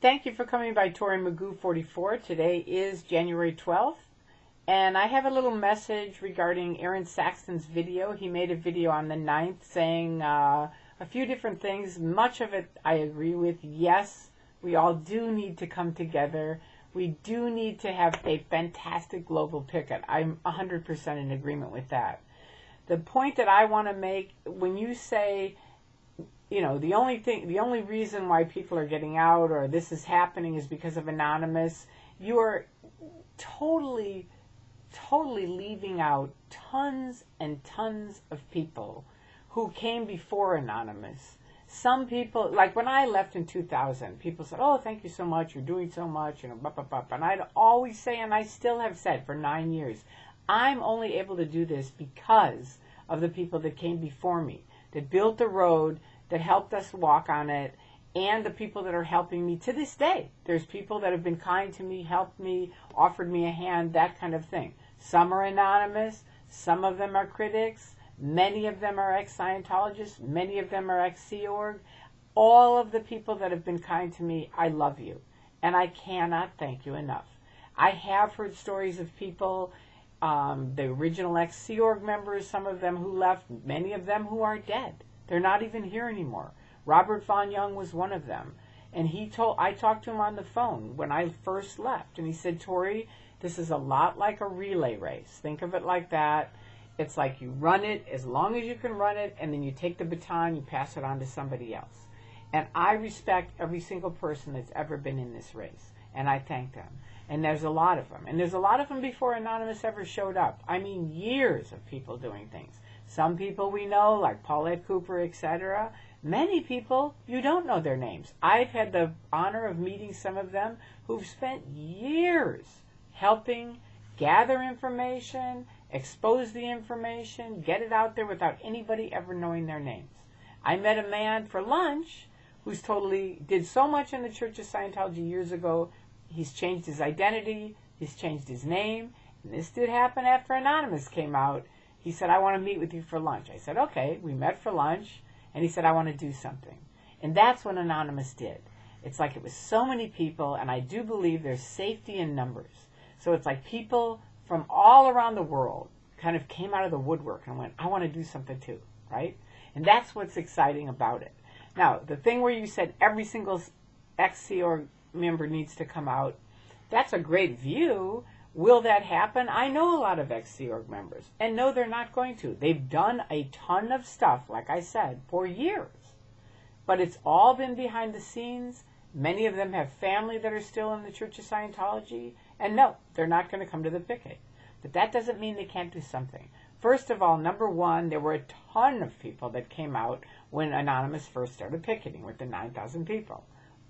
Thank you for coming by Tori Magoo 44. Today is January 12th, and I have a little message regarding Aaron Saxton's video. He made a video on the 9th saying a few different things. Much of it I agree with. Yes, we all do need to come together. We do need to have a fantastic global picket. I'm 100% in agreement with that. The point that I want to make, when you say, you know, the only reason why people are getting out or this is happening is because of Anonymous, you are totally leaving out tons and tons of people who came before Anonymous. Some people, like when I left in 2000, people said, oh, thank you so much, you're doing so much, you know, blah, blah, blah. And I'd always say, and I still have said for 9 years, I'm only able to do this because of the people that came before me, that built the road, that helped us walk on it, and the people that are helping me to this day. There's people that have been kind to me, helped me, offered me a hand, that kind of thing. Some are anonymous, some of them are critics, many of them are ex-Scientologists, many of them are ex-Sea Org. All of the people that have been kind to me, I love you, and I cannot thank you enough. I have heard stories of people, the original ex-Sea Org members, some of them who left, many of them who are dead. They're not even here anymore. Robert Von Young was one of them. And I talked to him on the phone when I first left. And he said, Tori, this is a lot like a relay race. Think of it like that. It's like you run it as long as you can run it, and then you take the baton, you pass it on to somebody else. And I respect every single person that's ever been in this race. And I thank them. And there's a lot of them. And there's a lot of them before Anonymous ever showed up. I mean, years of people doing things. Some people we know, like Paulette Cooper, etc. Many people, you don't know their names. I've had the honor of meeting some of them who've spent years helping gather information, expose the information, get it out there without anybody ever knowing their names. I met a man for lunch who's did so much in the Church of Scientology years ago. He's changed his identity, he's changed his name, and this did happen after Anonymous came out. He said, I want to meet with you for lunch. I said, okay. We met for lunch, and he said, I want to do something. And that's what Anonymous did. It's like it was so many people, and I do believe there's safety in numbers. So it's like people from all around the world kind of came out of the woodwork and went, I want to do something too, right? And that's what's exciting about it. Now, the thing where you said every single ex-Sea Org member needs to come out, that's a great view. Will that happen? I know a lot of ex-Sea Org members, and no, they're not going to. They've done a ton of stuff, like I said, for years. But it's all been behind the scenes. Many of them have family that are still in the Church of Scientology, and no, they're not going to come to the picket. But that doesn't mean they can't do something. First of all, number one, there were a ton of people that came out when Anonymous first started picketing with the 9,000 people.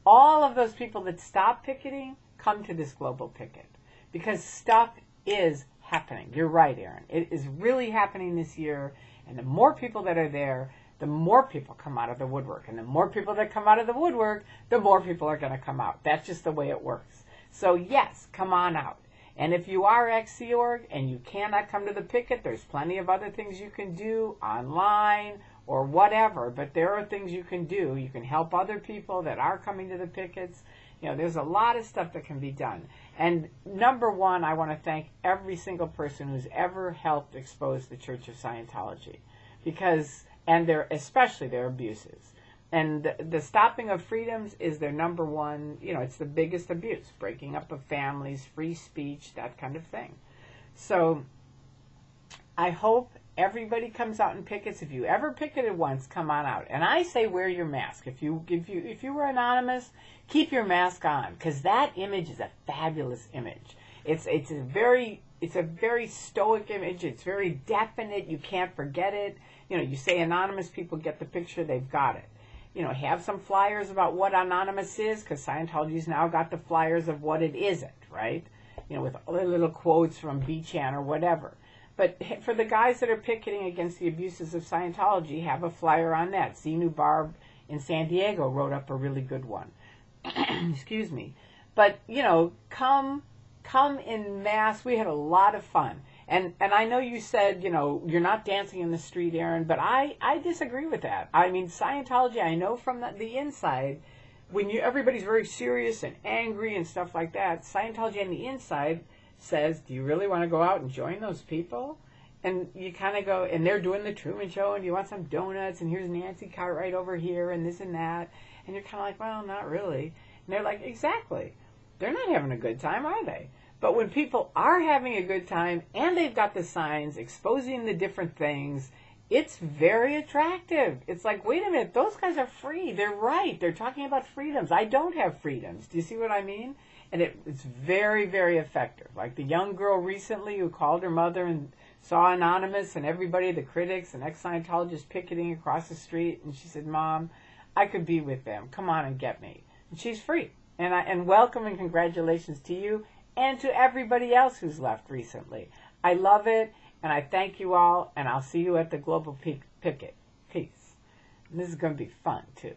All of those people that stopped picketing come to this global picket. Because stuff is happening. You're right, Aaron. It is really happening this year. And the more people that are there, the more people come out of the woodwork. And the more people that come out of the woodwork, the more people are going to come out. That's just the way it works. So yes, come on out. And if you are ex-Sea Org and you cannot come to the picket, there's plenty of other things you can do online or whatever. But there are things you can do. You can help other people that are coming to the pickets. You know, there's a lot of stuff that can be done. And number one, I want to thank every single person who's ever helped expose the Church of Scientology, especially their abuses. And the stopping of freedoms is their number one, you know, it's the biggest abuse, breaking up of families, free speech, that kind of thing. So I hope everybody comes out and pickets. If you ever picketed once, come on out. And I say wear your mask. If you were anonymous, keep your mask on, because that image is a fabulous image. It's a very stoic image. It's very definite. You can't forget it. You know, you say anonymous, people get the picture, they've got it. You know, have some flyers about what anonymous is, because Scientology's now got the flyers of what it isn't, right? You know, with all the little quotes from B-Chan or whatever. But for the guys that are picketing against the abuses of Scientology, have a flyer on that. Xenu Barb in San Diego wrote up a really good one. Excuse me. But, you know, come in mass. We had a lot of fun. And I know you said, you know, you're not dancing in the street, Aaron, but I disagree with that. I mean, Scientology, I know from the inside, when everybody's very serious and angry and stuff like that, Scientology on the inside says, do you really want to go out and join those people? And you kind of go, and they're doing the Truman Show, and you want some donuts, and here's Nancy Cartwright over here, and this and that. And you're kind of like, well, not really. And they're like, exactly. They're not having a good time, are they? But when people are having a good time, and they've got the signs exposing the different things, it's very attractive. It's like, wait a minute, those guys are free. They're right. They're talking about freedoms. I don't have freedoms. Do you see what I mean? And it's very, very effective. Like the young girl recently who called her mother and saw Anonymous and everybody, the critics and ex-Scientologists picketing across the street. And she said, Mom, I could be with them. Come on and get me. And she's free. And welcome and congratulations to you and to everybody else who's left recently. I love it. And I thank you all, and I'll see you at the Global Picket. Peace. And this is going to be fun, too.